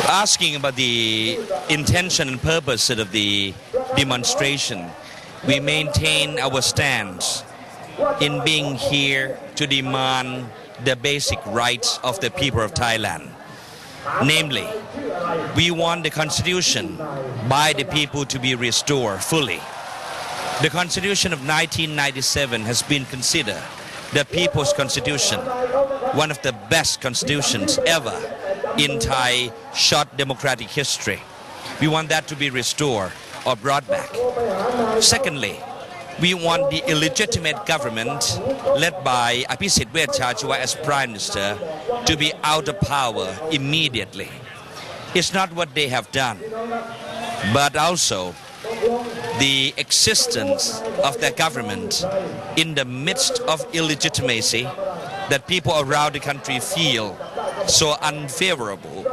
asking about the intention and purpose of the demonstration, we maintain our stance in being here to demand the basic rights of the people of Thailand. Namely, we want the constitution by the people to be restored fully. The constitution of 1997 has been considered the people's constitution, one of the best constitutions ever in Thai short democratic history. We want that to be restored or brought back. Secondly, we want the illegitimate government led by Abhisit Vejchachua as Prime Minister to be out of power immediately. It's not what they have done, but also the existence of their government in the midst of illegitimacy that people around the country feel so unfavorable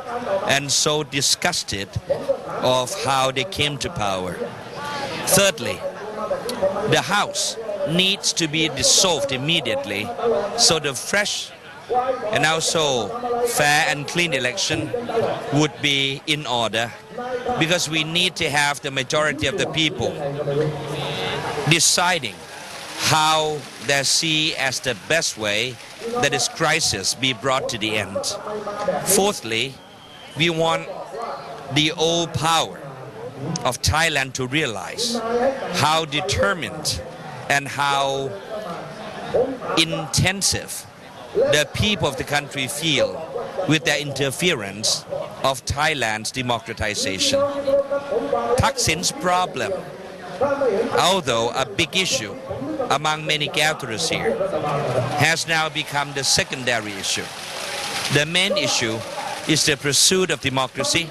and so disgusted of how they came to power. Thirdly, the House needs to be dissolved immediately so the fresh and also fair and clean election would be in order, because we need to have the majority of the people deciding how they see as the best way that this crisis be brought to the end. Fourthly, we want the old power of Thailand to realize how determined and how intensive the people of the country feel with the interference of Thailand's democratization. Thaksin's problem, although a big issue among many gatherers here, has now become the secondary issue. The main issue is the pursuit of democracy,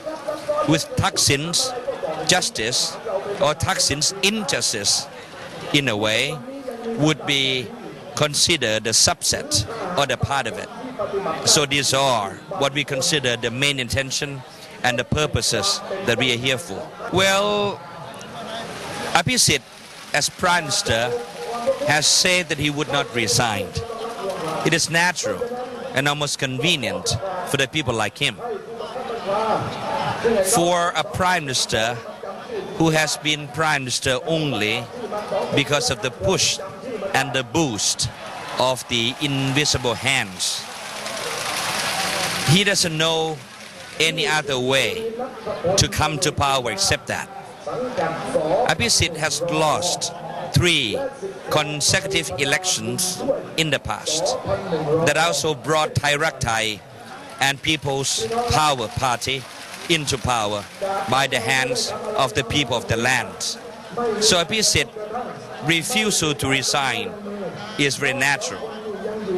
with Thaksin's justice or Thaksin's injustice, in a way, would be considered the subset or the part of it. So these are what we consider the main intention and the purposes that we are here for. Well, Abhisit, as Prime Minister, has said that he would not resign. It is natural and almost convenient for the people like him. For a Prime Minister who has been Prime Minister only because of the push and the boost of the invisible hands, he doesn't know any other way to come to power except that. Abhisit has lost 3 consecutive elections in the past that also brought Thai Rak Thai and People's Power Party into power by the hands of the people of the land. So Abhisit refusal to resign is very natural.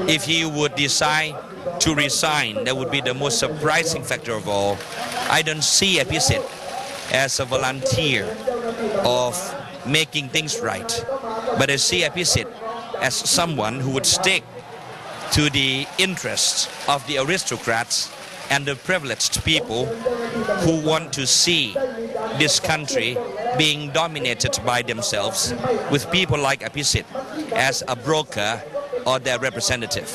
If he would decide to resign, that would be the most surprising factor of all. I don't see Abhisit as a volunteer of making things right, but I see Abhisit as someone who would stick to the interests of the aristocrats and the privileged people who want to see this country being dominated by themselves, with people like Abhisit as a broker or their representative.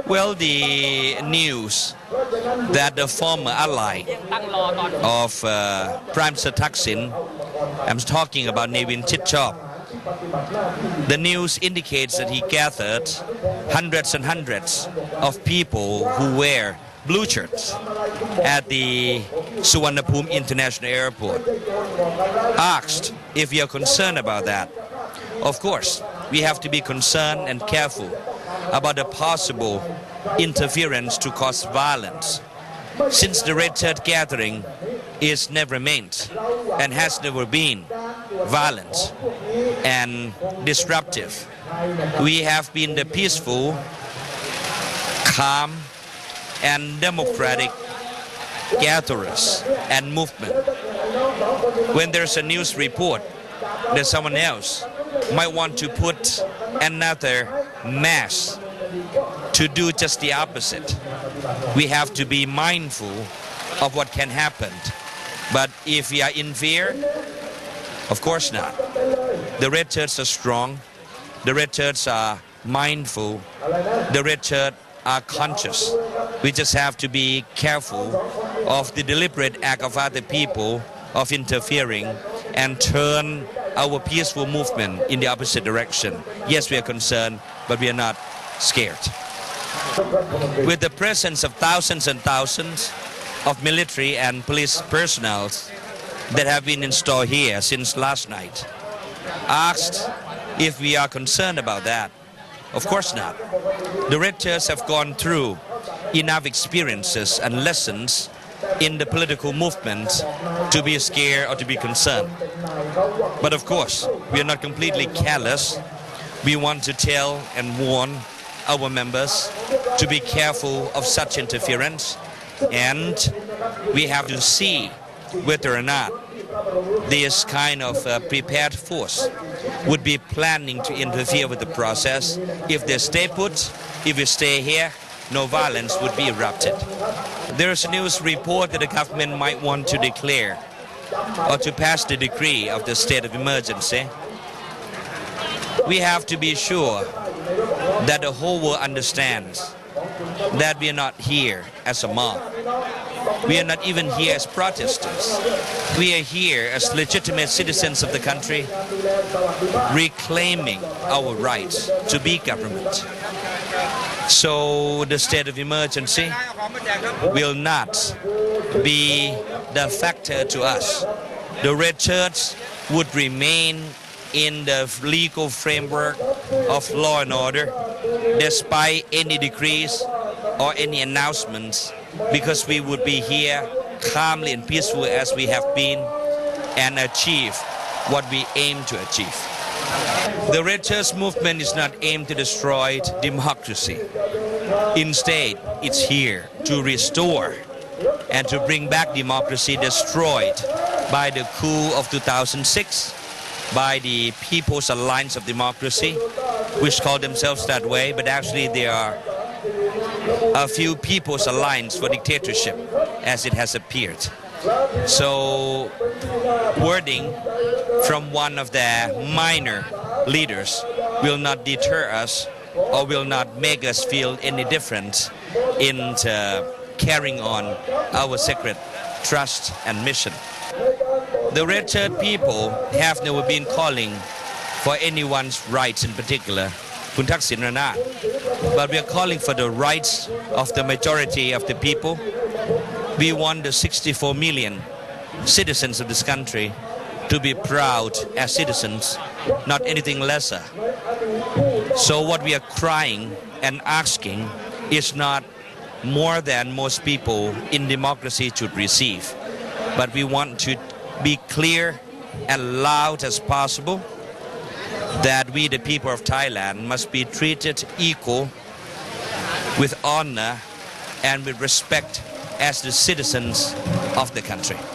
Well, the news that the former ally of Prime Minister Thaksin, I'm talking about Nevin Chitchop, the news indicates that he gathered hundreds and hundreds of people who wear blue shirts at the Suvarnabhumi International Airport. Asked if we are concerned about that. Of course, we have to be concerned and careful about the possible interference to cause violence, since the Red Shirt gathering is never meant and has never been violent and disruptive. We have been the peaceful, calm, and democratic gatherers and movement. When there's a news report that someone else might want to put another mass to do just the opposite, we have to be mindful of what can happen. But if we are in fear, of course not. The Red Shirts are strong. The Red Shirts are mindful. The Red Shirts are conscious. We just have to be careful of the deliberate act of other people of interfering and turn our peaceful movement in the opposite direction. Yes, we are concerned, but we are not scared. With the presence of thousands and thousands of military and police personnel that have been installed here since last night, asked if we are concerned about that. Of course not. The Red Shirts have gone through enough experiences and lessons in the political movement to be scared or to be concerned. But of course, we are not completely careless. We want to tell and warn our members to be careful of such interference, and we have to see whether or not this kind of prepared force would be planning to interfere with the process. If they stay put, if we stay here, no violence would be erupted. There is a news report that the government might want to declare or to pass the decree of the state of emergency. We have to be sure that the whole world understands that we are not here as a mob. We are not even here as protesters. We are here as legitimate citizens of the country, reclaiming our rights to be government. So the state of emergency will not be the factor to us. The Red Shirts would remain in the legal framework of law and order despite any decrees or any announcements, because we would be here calmly and peacefully as we have been and achieve what we aim to achieve. The Red Shirts movement is not aimed to destroy democracy. Instead, it's here to restore and to bring back democracy destroyed by the coup of 2006, by the People's Alliance of Democracy, which call themselves that way, but actually they are a few People's Alliance for Dictatorship, as it has appeared. So wording from one of their minor leaders will not deter us or will not make us feel any different in carrying on our sacred trust and mission. The Red Shirt people have never been calling for anyone's rights in particular, Kun Thaksin or not, but we are calling for the rights of the majority of the people. We want the 64 million citizens of this country to be proud as citizens, not anything lesser. So what we are crying and asking is not more than most people in democracy should receive, but we want to be clear and loud as possible that we, the people of Thailand, must be treated equal, with honor and with respect as the citizens of the country.